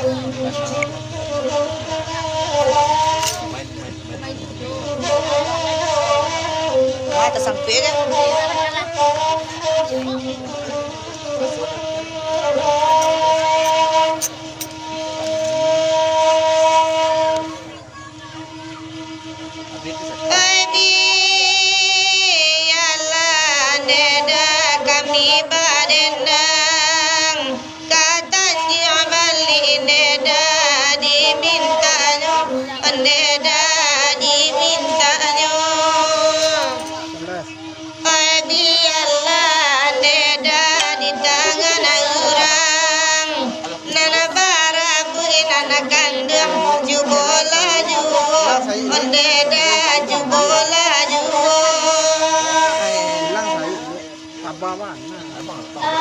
Ay, tersampai kan?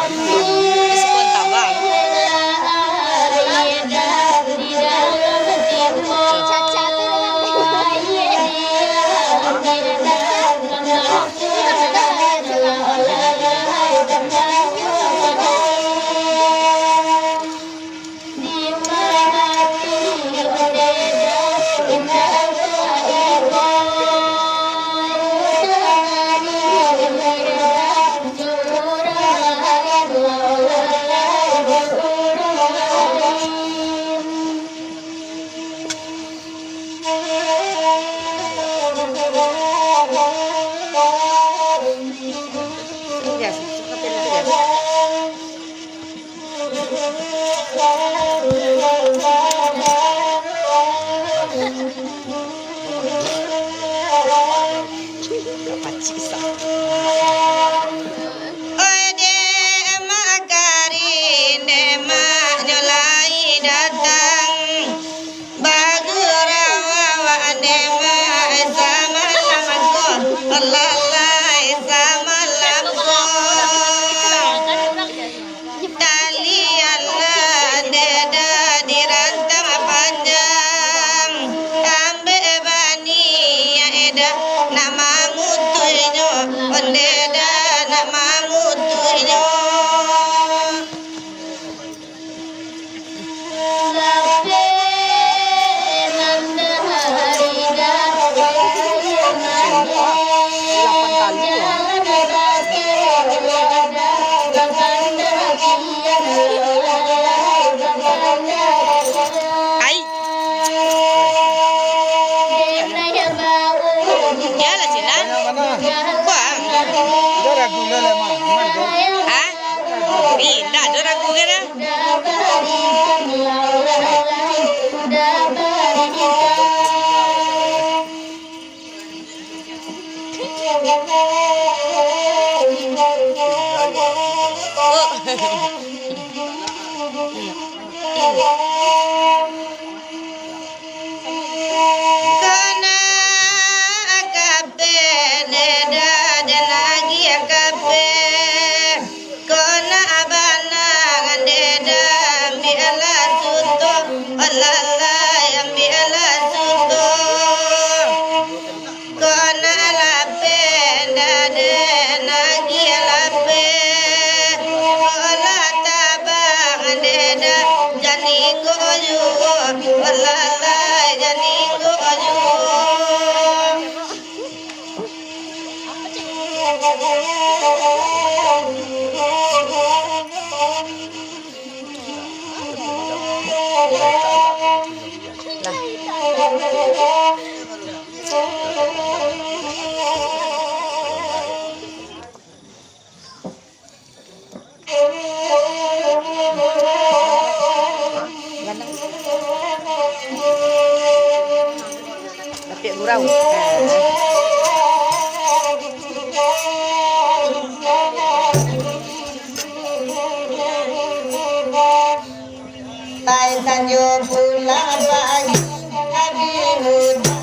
Diskon tabang. Tapi gurau. Tai sanjo pulang pagi Nabi muda.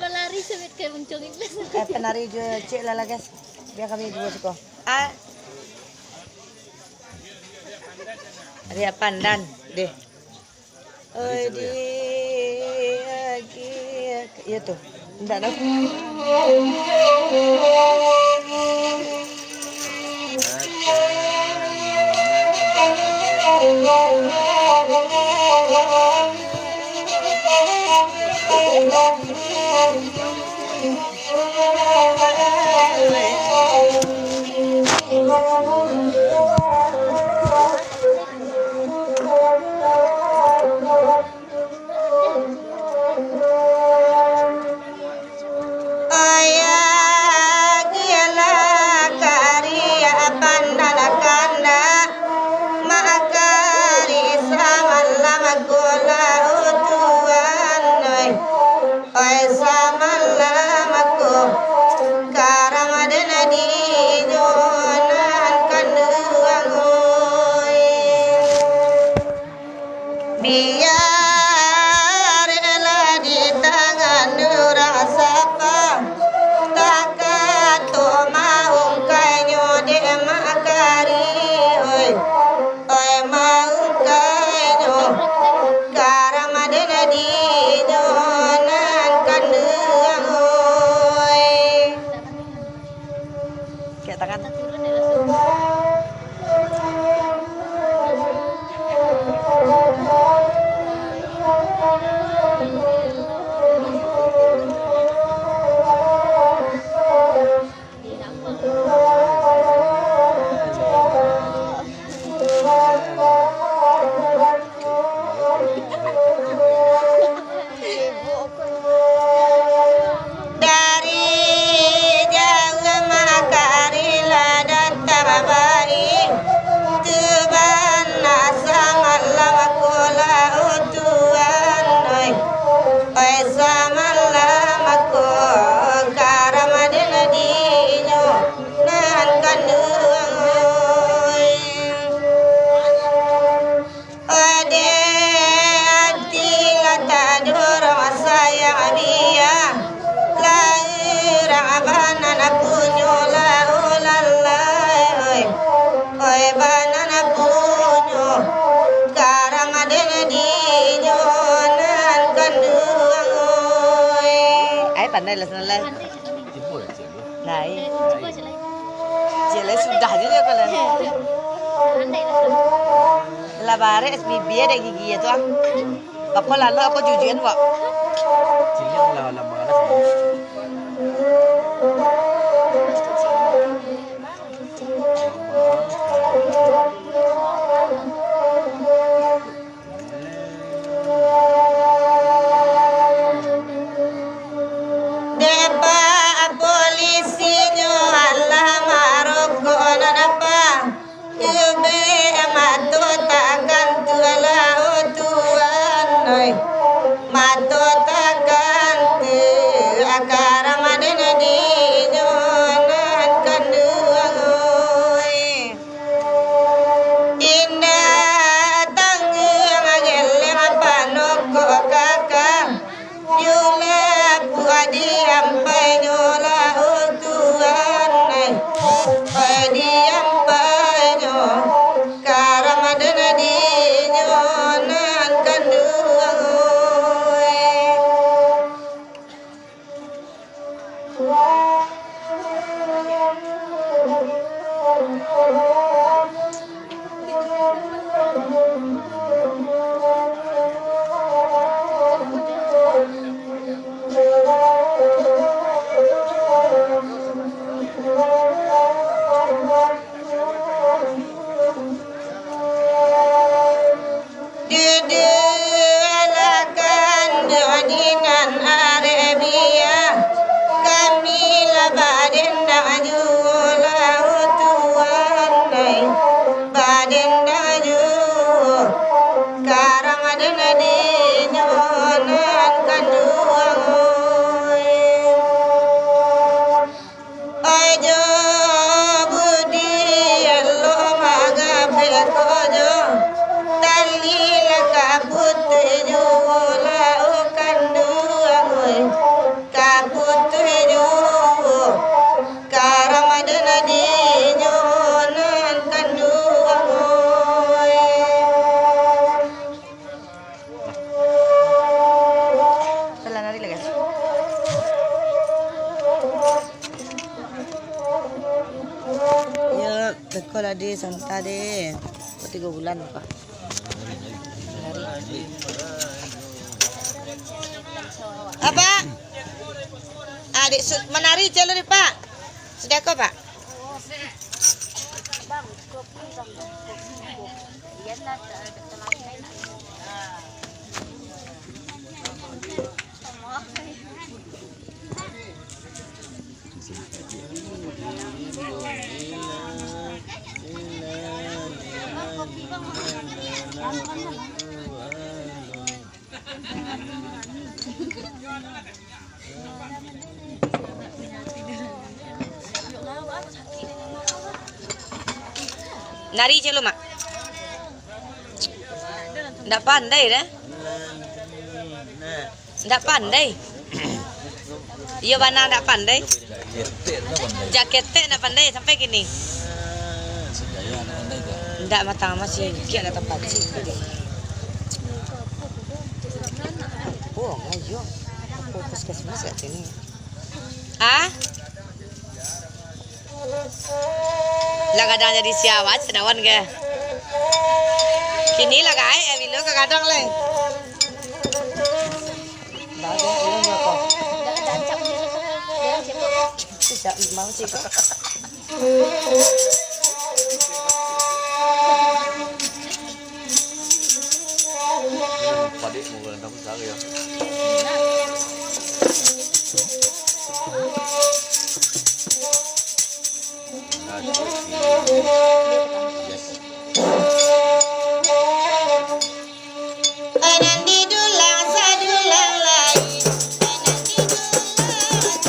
Lari sampai kayak muncul Inggris. Penari juga cek lah guys. Biar kami dua suka. Ria Pandan deh. Di lagi ya tuh. Enggak ada. Biar elah di tangan nurasapa takato maung kanyo de makari oi maung kanyo karamadena di donan kandeang oi kayak tangan dari jauh makarilah pandai lah senalai. Pandai sih kami. Jemput lah cik lu. Nai. Coba je lah. Jelai sudah je kalian. Pandai lah kami. Lah bare SBB ada gigi ya tuh. Apa lalu apa jujuan kok? Cik yang lah mana sih? Depa polisinya Allah maroko nanapa. Yube mato takkan tuala utuan oi. Mato takkan tu akar madena di nyonan kanduang oi. Indah tanggung ageleng panoko kakak. Yula puadi ampai nyola utuan ai. Puadi ampai nyo karamadana di nyonan kanduang oi. Didelakan dengan Arabia kami labaden dajula utuan nai baden daju karamaden di nyonan kanduang oi. Ajo budi lo magabe kojo talil kaput jula kanduang oi. Kaput ju karamadana di nyonan kanduang oi. Telah nari lagi. Ya, sekolah di Santa deh. 3 bulan Pak. Apa? Adik menari jalur Pak. Sudah kok Pak? Bang, kopi bang. Kopi. Yan na telah lain. Nari je lu mak. Ndak pandai dah. Ndak pandai. Iya mana ndak pandai. Jaketnya ndak pandai sampai gini. Segaya anak anda itu. Ndak matang masih kian ada tempat sih. Oh, ayo. Aku puskesmas kat sini. Ah? Lah kadang jadi siawat sedawan ke. Kini lah kai, bilo ke kadang le. Bagus belum berapa? Dancang dia siapa? Tidak mau sih kok. Padik mau berendam sehari ya. Anandi dulang sadulang lain. Anandi dulang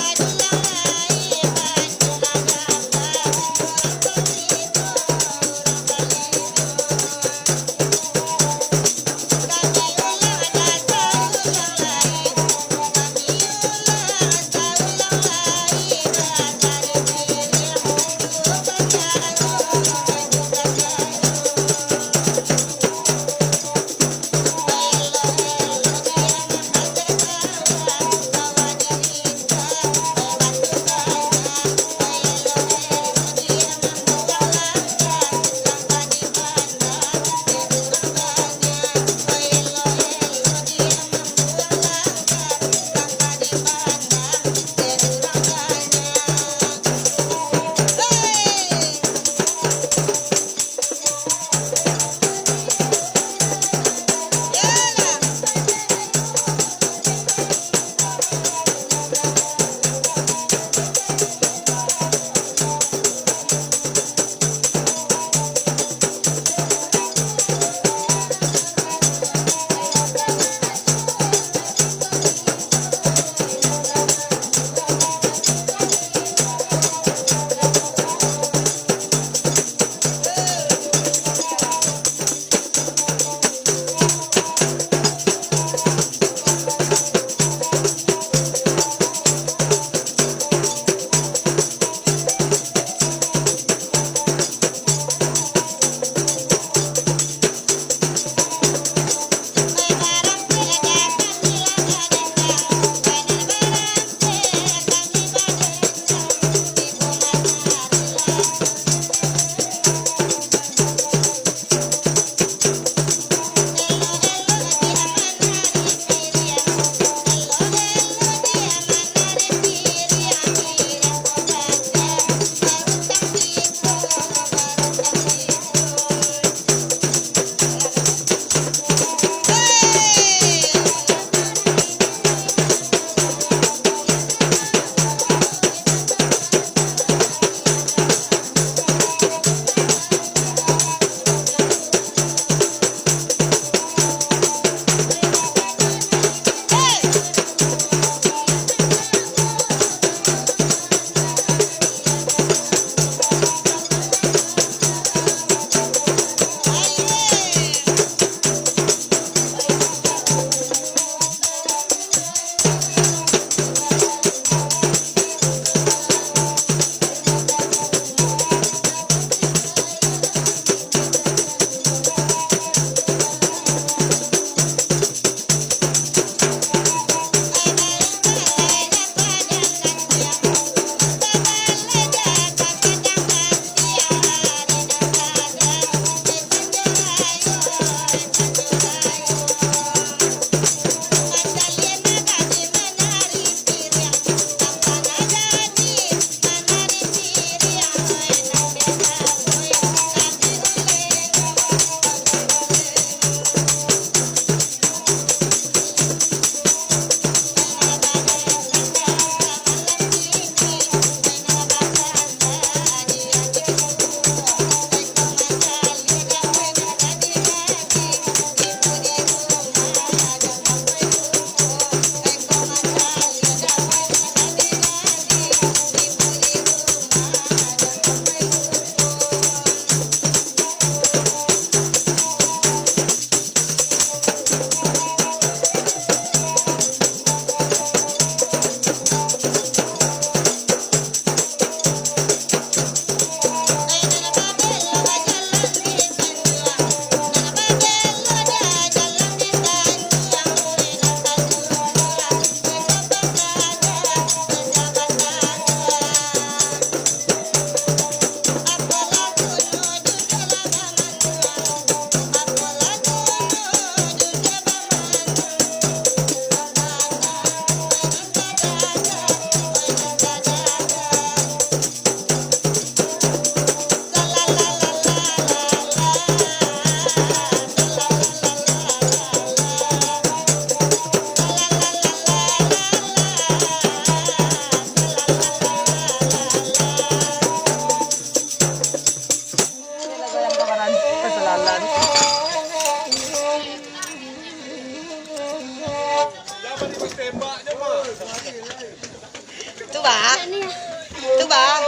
nih ya. Itu bah.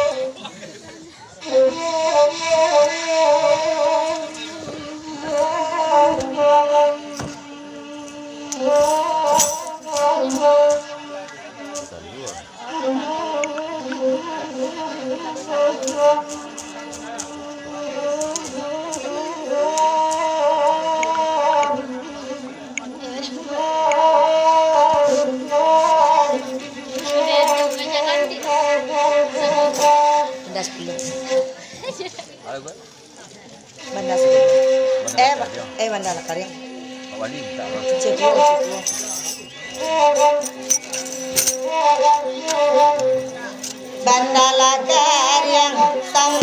Bandas belum. Ayo gue. Bandas belum. Bandala Karyang. Wali tak apa. Ceklo. Bandala Karyang tang.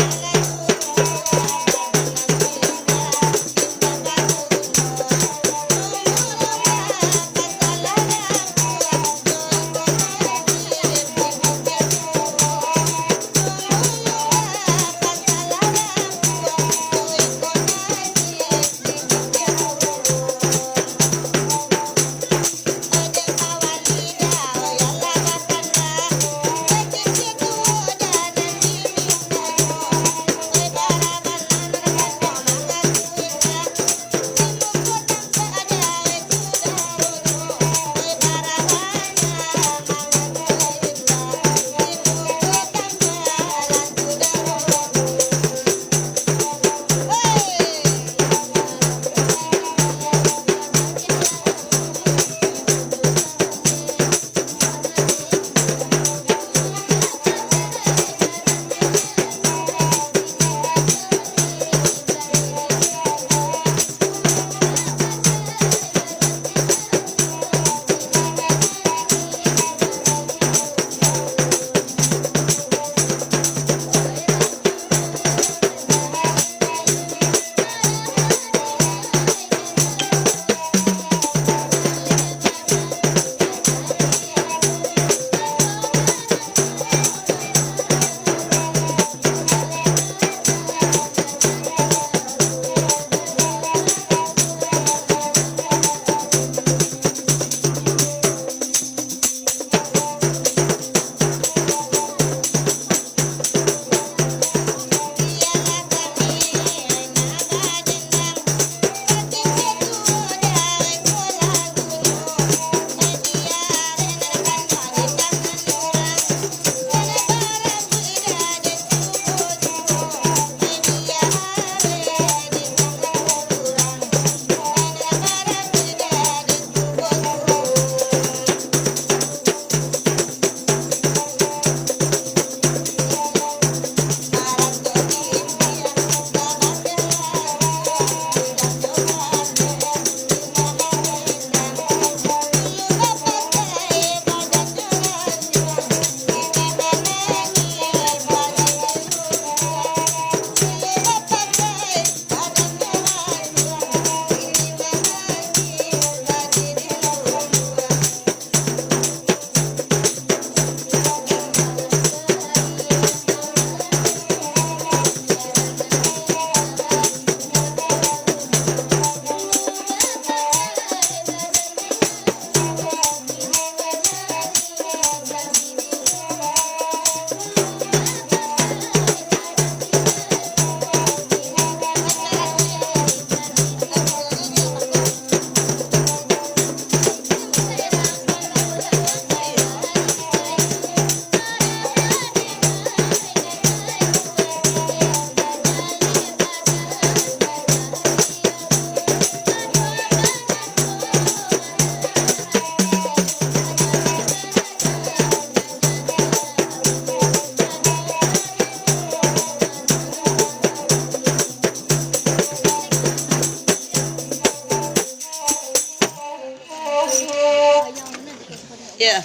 Ya.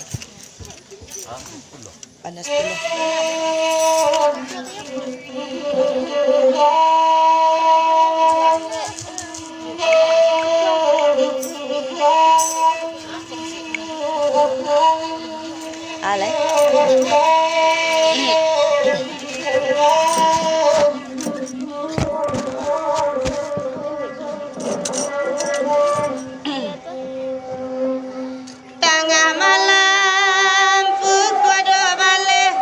Panas dulu. Alay. Tengah malam pukul 2 balik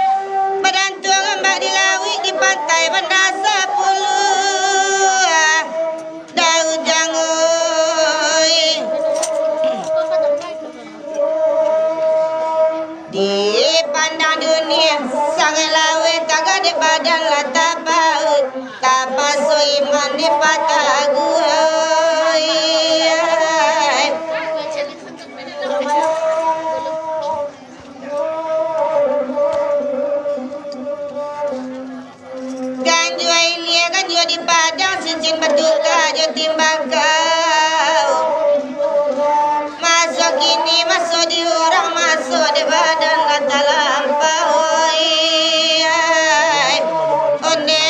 cincin berduka jo timbang kau. Masuk kini masuk di orang masuk di badan kata lampaui. Onde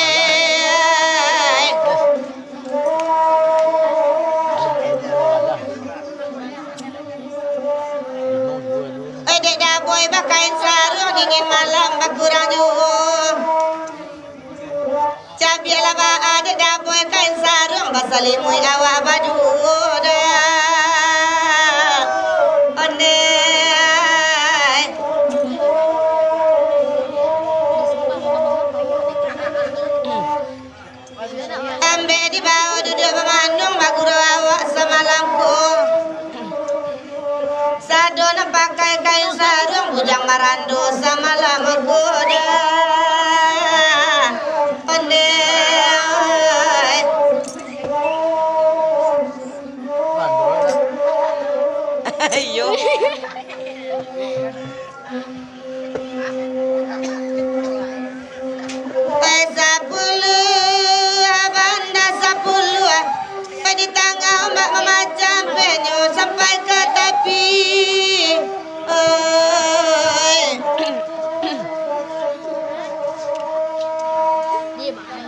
dek dah boy bakain sarung ingin malam bakurang juhung. Cabialah ba adek dah boy kain sarung basalimui awak baju dah. Onde ambe di bawah duduk memandung baguro awak semalamku. Sadona pakai kain sarung bujang marando samalam goda. Onde ayo sepuluh abanda 10 di tangga ombak memacam penyu sampai ke tepi.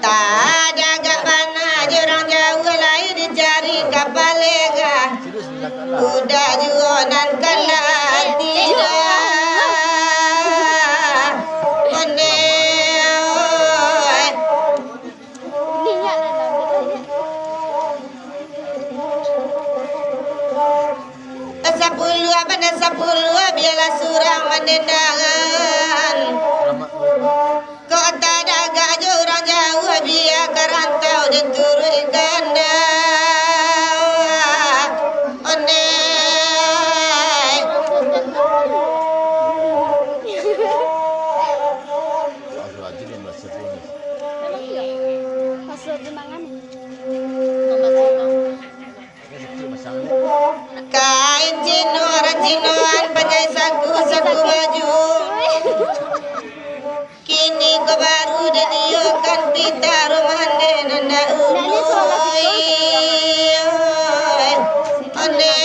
Tak ada agak mana orang Jawa lain dicari kapal lega. Udah jualan kalah tidak. Onde sepuluh abanda 10 biarlah surang mendendangan. Kau tak ada agak je orang Jawa biar karantau dan turun ganda. Onde kain cinuan penjahit saku baju. Kini kau baru ditiukan kita rumah nanda uoi. Onde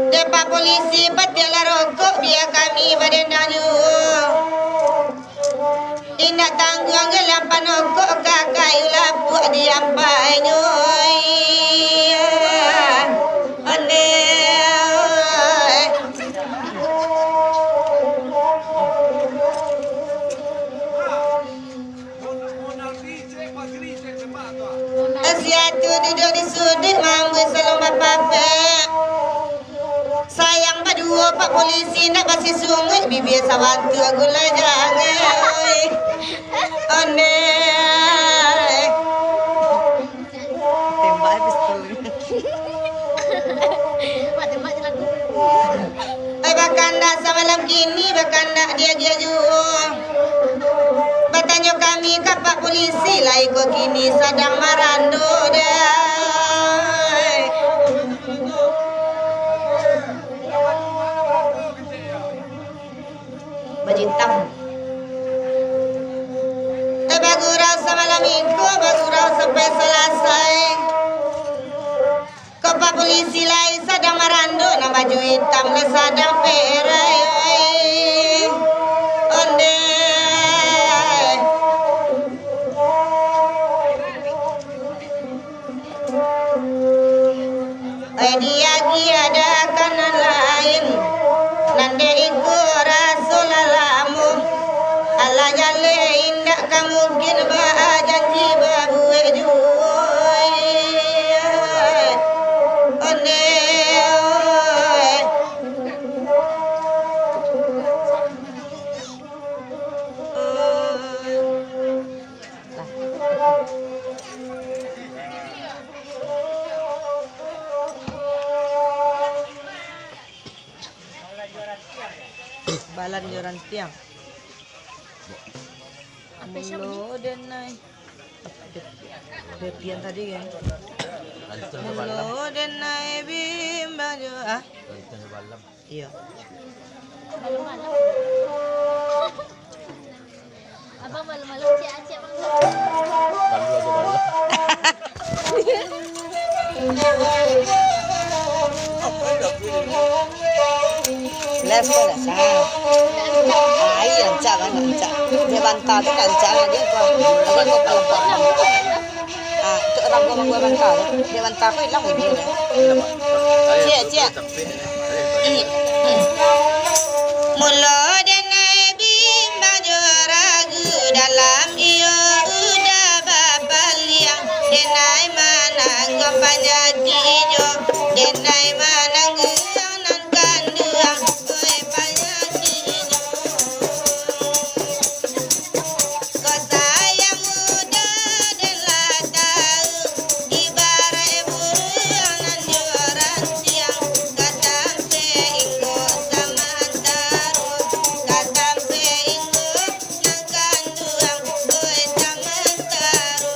Depak polisi patialah rokok biar kami berdendang jual. Indak tangguang gelam panokok kakak ulah buat diampai nyoi. Onde Asiatu duduk di sudut mambu selomba papek. Sayang berdua pak polisi nak basi sungai bibir sawantu gula jangan. Onde tembak pistol. Bakanda semalam kini bakanda dia jual. Bertanya kami ke pak polisi lah ikut kini sedang marando dah. Bajintang. Bagurau semalam minggu, bagurau sampai selesai. Pak polisi lain sedang marando, nama baju hitam sedang perai. Onde dia ada kanan lain. Nande iku rasulalamu. Allah jale indak mungkin ba janji babu juoi. Onde balan joran tiang. Mulu dan naik. Depian tadi kan. Lantung ke malam. Mulo denai bimbang jo. Ah, Lantung ke malam. iya. Malam-malam. Abang malam-malam cik bang. Kalau ke malam. Lepas dah sah. Ai lancak kan lancak. Dia bantah tu lancak lah dia kau. Lagi kau pelepah. Ah, tu orang gua bantah tu. Dia bantah kau hilang bunyi dia. Cik. Mulo denai bimbang jo ragu dalam iyo udah babaliang denai manang go panyaki jo denai manang guyonan kanduang oi panyaki jo ko sayang muda dan latau ibarat buruanan joran siang katampe inggo samantaru katampe inggo nang kanduang oi samantaru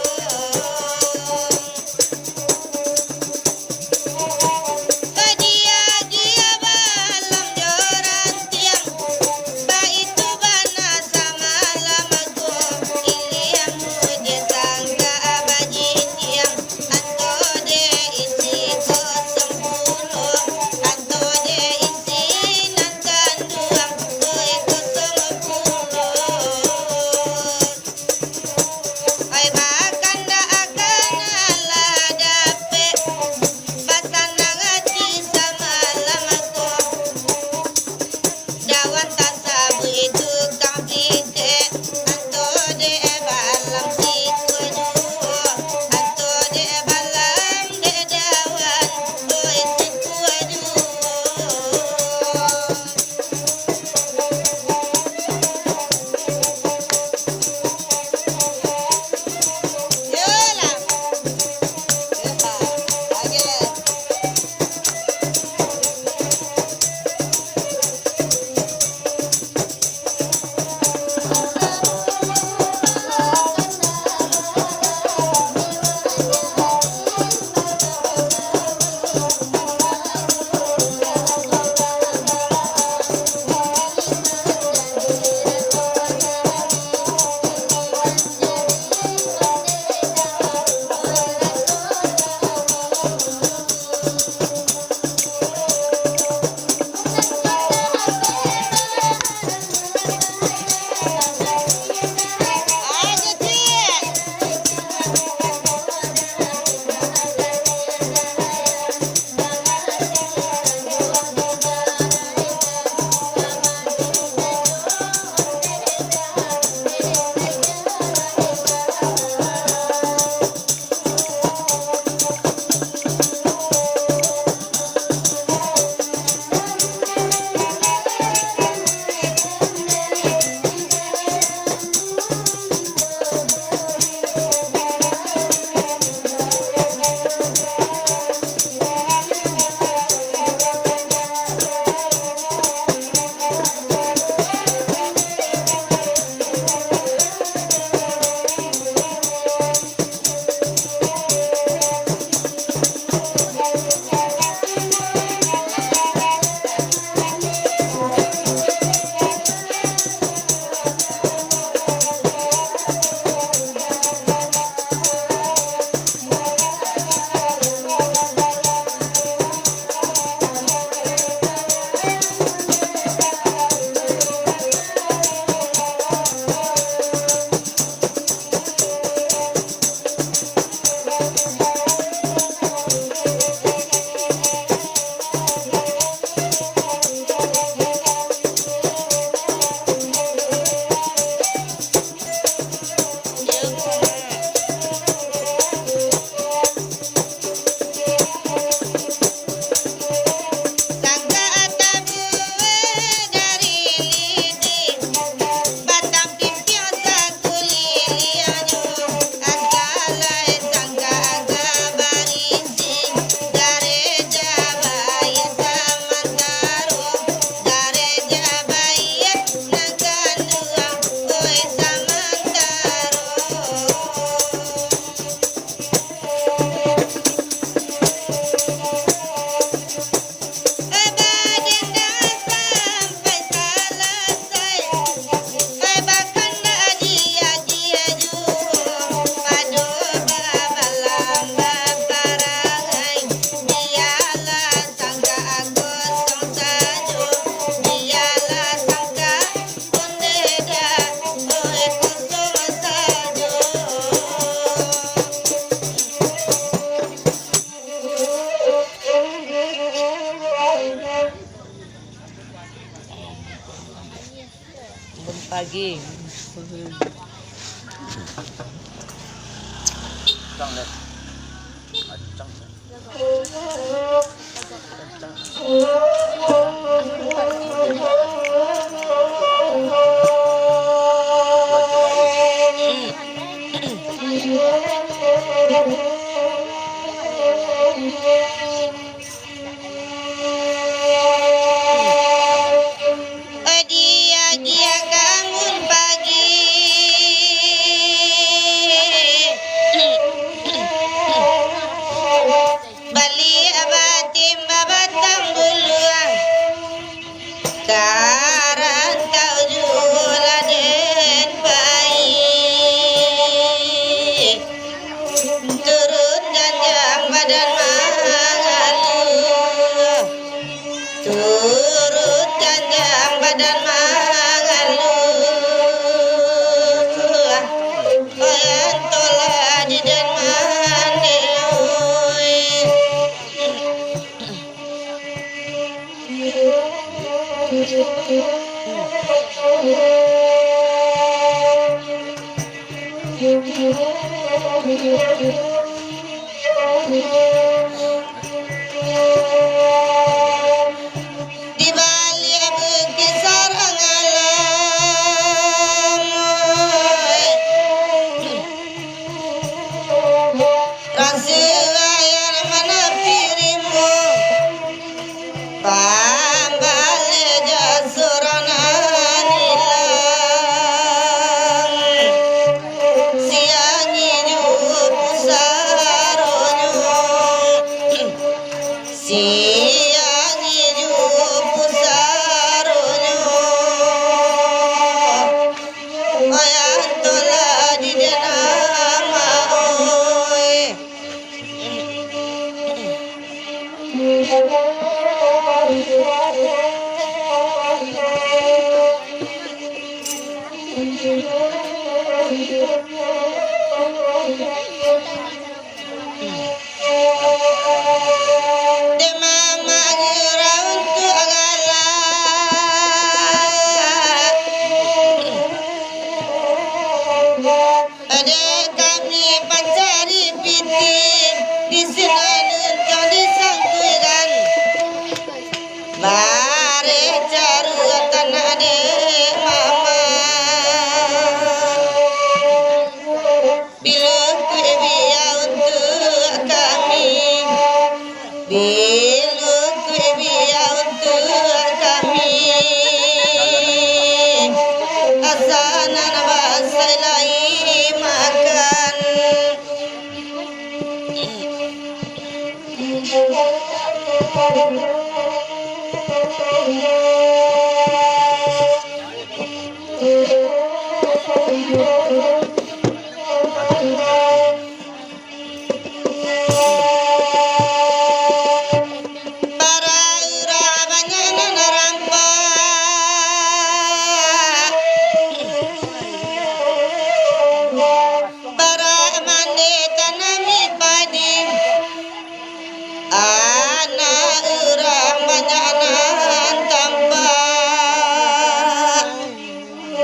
lagi. Acang deh. Acang. Dia bangun pagi. Bali abatim babatang buluang. Karan tau juladen bayi. Turut janjang badan mangalu. Turut janjang badan mangalu. Oyan tola di dan mandeui. Di Bali bukit sarang alam. Rasulayar mana pirimu. Pambale jasurana nilang. Siangi jupu saronyo. Siangi jupu saronyo. Oyan tola di denama oi. De mama jura untuk agala. Ada kami pancari piti di sinanun kau disangkuikan. Bare caru tanah de mama. Bila ku biya untuk kami. Bila ku biya untuk kami. Asanan basai lai makan. Para ura banyak narampak. Para mande tanami padi. Anak urang banyak nan tampak.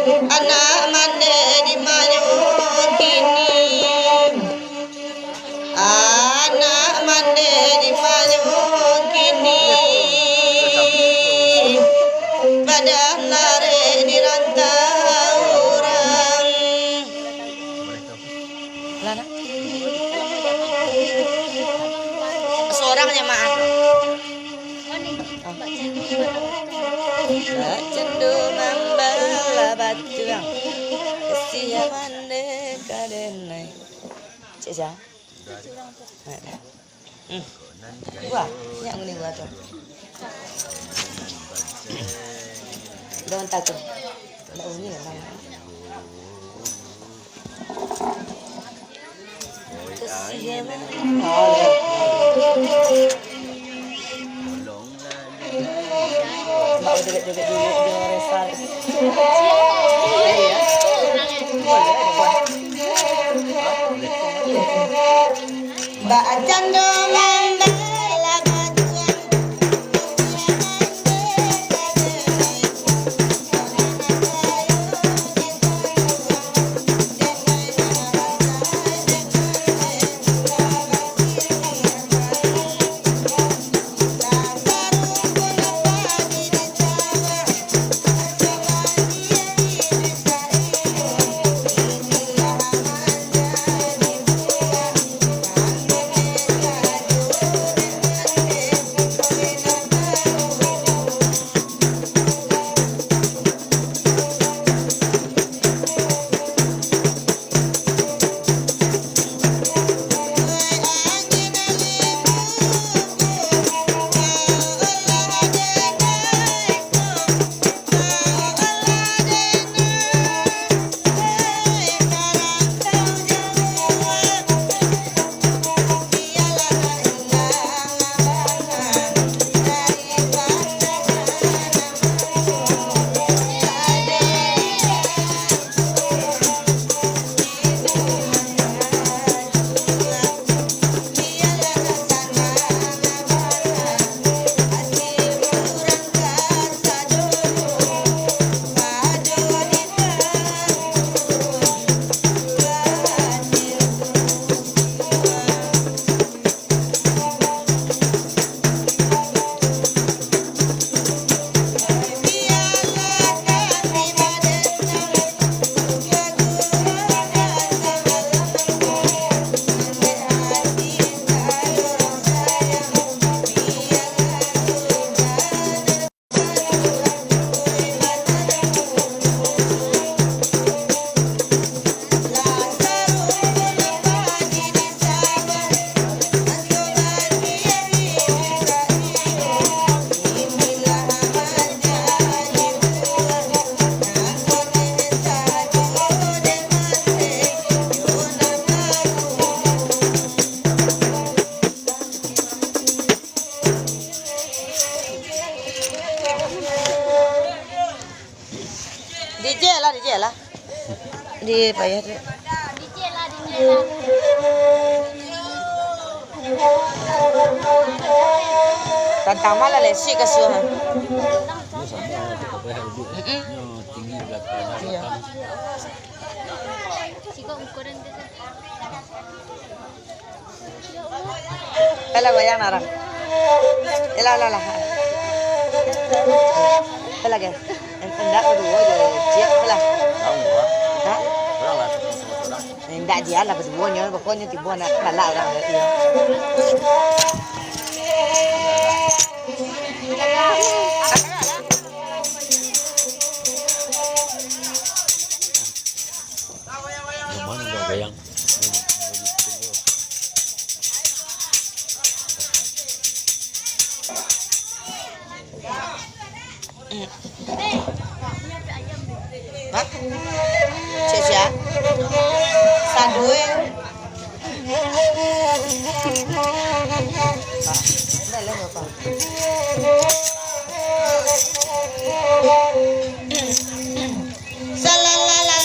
Anak mande di manyun kini. Anak mande di manyun kini. Badan lare di rantau orang. Lana? Seorangnya maaf. Cendu mambala batuang. Kesia mande kadenai. Cek Wah, nyak ngene gua tuh. Daun takut. Daun ini memang. Kesian. Mau deket-deket dulu di resal. Mbak Cando membela batuan. Di payah tu. Dicela. Tantang malah lesi ke suha. Tinggi belakang. Iya. Sigo ukuran dia. Pala bayang narang. Ela. Pala ke. Endak berdua je. Siap pala. Tahu gua. Ha? Orang lah orang. Endak dia lah berduanya. Pokoknya tiba nak pala orang dia. Mana enggak bayang. Ha? Cia. Sandui. Dah lah apa? Salalala.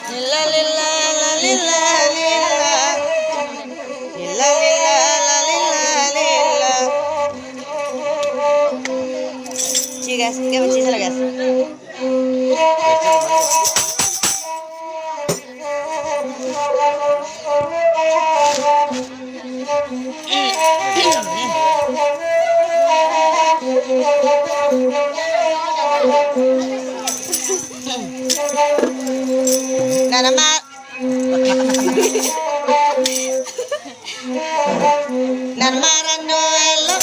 Lila lila la lila lila. Lila lila la lila lila. Sí, guys, ¿qué me chiste la guys? Nada más. Nada más no es lo.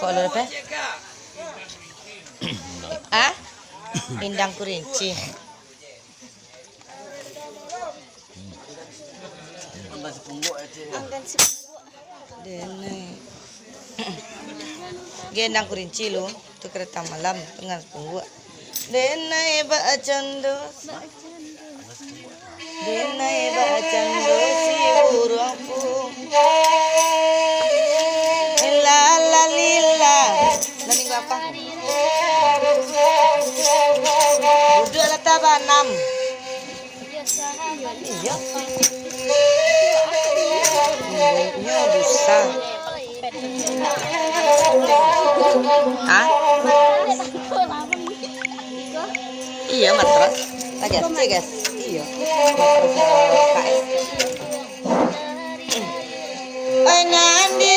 kok lho Be? Ah? Indang Kurinci. Dene. Gendang Kurinci lo, itu kereta malam dengan punggu. Denai ba cando. Denai ba cando si burung pung. La lila. Nani apa? Duduk lah tabanam. Iya. Ini busa. Hah? Iya matras. Aja sih guys. Iya. Matras KS. Ay nandi.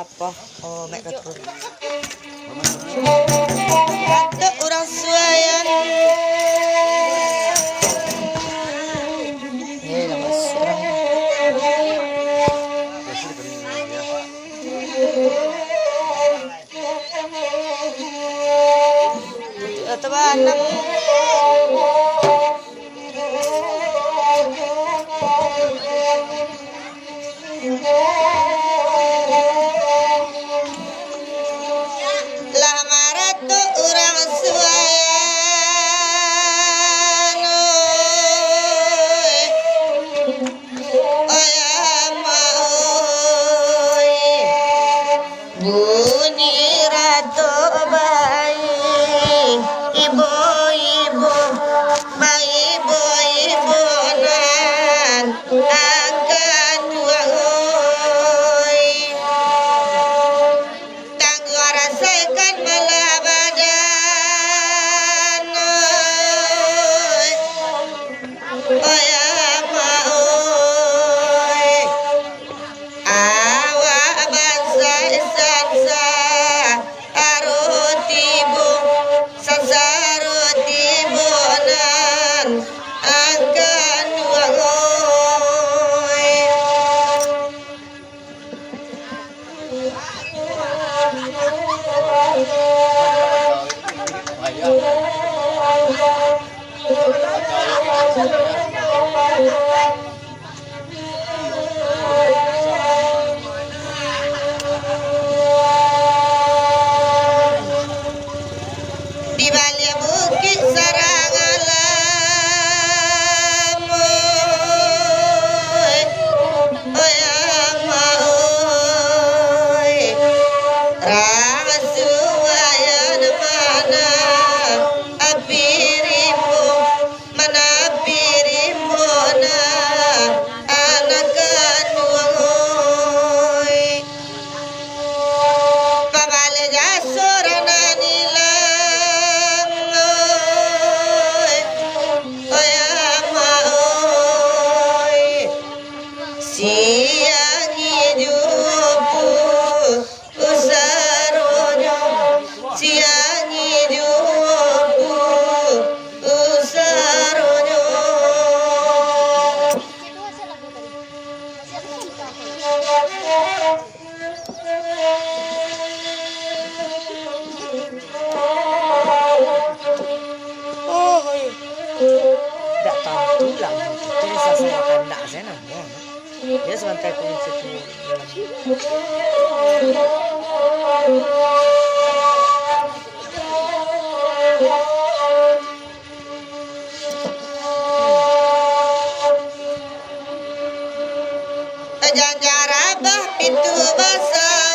Apa? Oh, mek ketru. Kata orang suayan. Lah mas orang. Atau anak. Lah maratu urang suayan oi oi bunyi ratu bayi ibu-ibu bayi ibu-ibu nan angkat dua oi tangguh rasakan malah badan oi oi awak bangsa sansa arutibu sansa arutibu nan akan dua oi di balik bukit sarang alam oi rasuayan mana apirimu na anak kanuoi pabale jasorana nilang oi siang hidupku usaronyo siang hidupku usaronyo oh tidak tahu lah jadi saya akan tak saya nampak dia sebentar kunci tu janjarabah pintu basau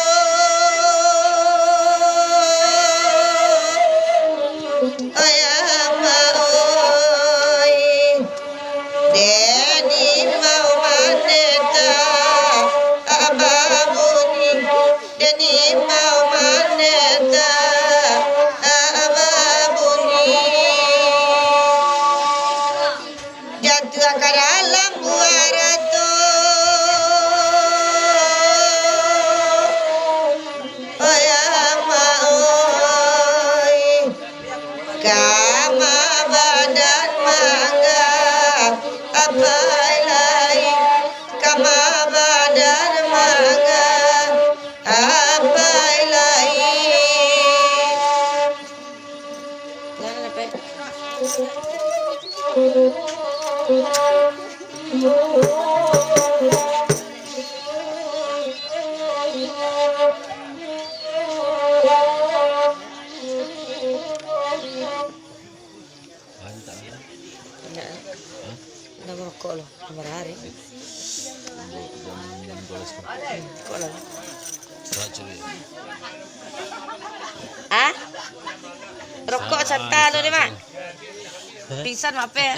oi deni mau maneta ababuni deni mau maneta ababuni jatuh ke dalam buaratu oi kama badan mangga apa lain kama badan mangga apa lain jangan apa Nak merokok loh, nomor hari. Kok lah? Ah? Rokok santa lo deh mak. Pingsan apa?